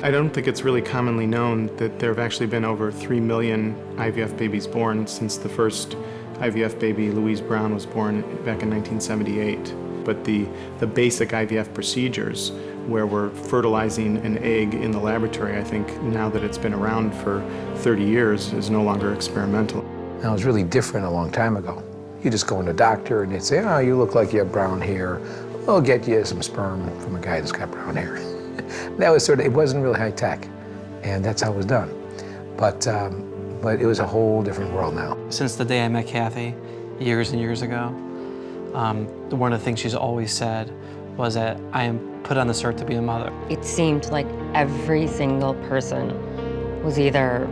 I don't think it's really commonly known that there have actually been over 3 million IVF babies born since the first IVF baby, Louise Brown, was born back in 1978. But the basic IVF procedures, where we're fertilizing an egg in the laboratory, I think now that it's been around for 30 years, is no longer experimental. Now, it was really different a long time ago. You just go in to a doctor and they'd say, oh, you look like you have brown hair. We'll get you some sperm from a guy that's got brown hair. That was it wasn't really high tech, and that's how it was done. But it was a whole different world now. Since the day I met Kathy, years and years ago, one of the things she's always said was that I am put on this earth to be a mother. It seemed like every single person was either,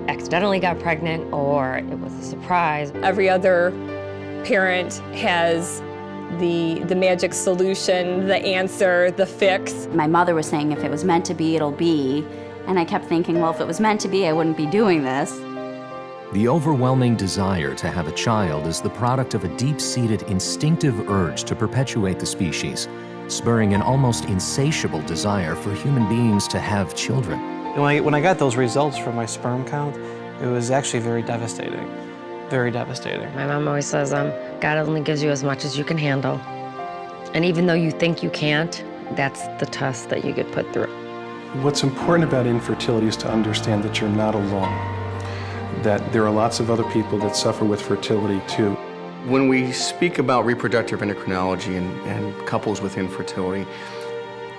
accidentally got pregnant or it was a surprise. Every other parent has the magic solution, the answer, the fix. My mother was saying if it was meant to be, it'll be. And I kept thinking, well, if it was meant to be, I wouldn't be doing this. The overwhelming desire to have a child is the product of a deep-seated instinctive urge to perpetuate the species, spurring an almost insatiable desire for human beings to have children. When I got those results from my sperm count, it was actually very devastating. Very devastating. My mom always says, God only gives you as much as you can handle. And even though you think you can't, that's the test that you get put through. What's important about infertility is to understand that you're not alone, that there are lots of other people that suffer with fertility too. When we speak about reproductive endocrinology and couples with infertility,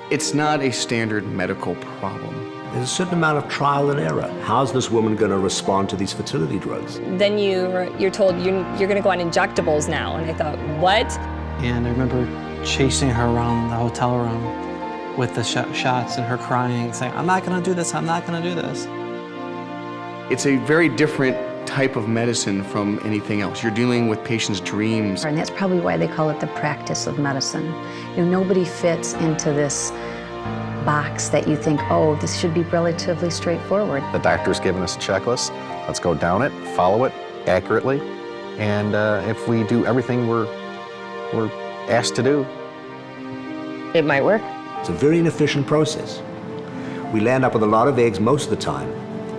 it's not a standard medical problem. There's a certain amount of trial and error. How's this woman going to respond to these fertility drugs? Then you're told you're going to go on injectables now. And I thought, what? And I remember chasing her around the hotel room with the shots and her crying, saying, I'm not going to do this, I'm not going to do this. It's a very different type of medicine from anything else. You're dealing with patients' dreams. And that's probably why they call it the practice of medicine. Nobody fits into this box that you think, oh, this should be relatively straightforward. The doctor's given us a checklist. Let's go down it, follow it accurately, and if we do everything we're asked to do, it might work. It's a very inefficient process. We land up with a lot of eggs most of the time,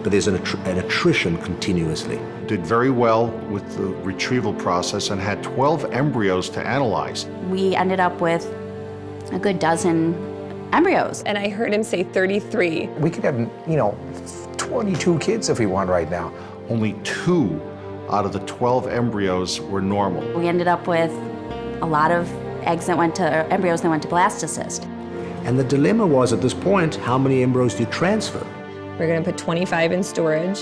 but there's an attrition continuously. Did very well with the retrieval process and had 12 embryos to analyze. We ended up with a good dozen embryos. And I heard him say 33. We could have, 22 kids if we want right now. Only 2 out of the 12 embryos were normal. We ended up with a lot of embryos that went to blastocyst. And the dilemma was, at this point, how many embryos do you transfer? We're going to put 25 in storage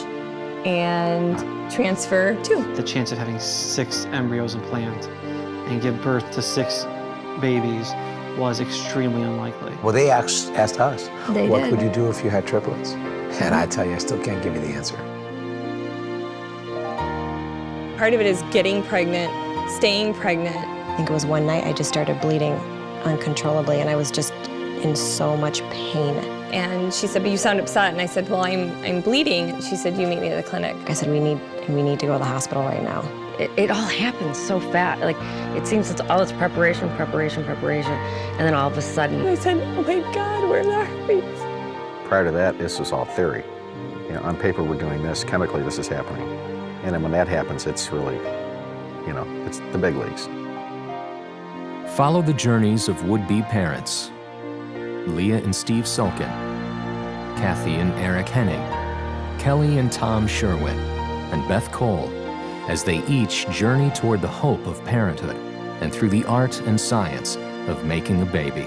and transfer 2. The chance of having 6 embryos implant and give birth to 6 babies was extremely unlikely. Well, they asked us, what did. would you do if you had triplets? And I tell you, I still can't give you the answer. Part of it is getting pregnant, staying pregnant. I think it was one night I just started bleeding uncontrollably, and I was just in so much pain. And she said, but you sound upset. And I said, well, I'm bleeding. And she said, you meet me at the clinic. I said, we need to go to the hospital right now. It all happens so fast. Like, it seems it's all this preparation, and then all of a sudden. I said, oh my God, where's our heartbeats? prior to that, this was all theory. On paper we're doing this, chemically this is happening. And then when that happens, it's really, it's the big leagues. Follow the journeys of would-be parents, Leah and Steve Sulkin, Kathy and Eric Henning, Kelly and Tom Sherwin, and Beth Cole, as they each journey toward the hope of parenthood and through the art and science of making a baby.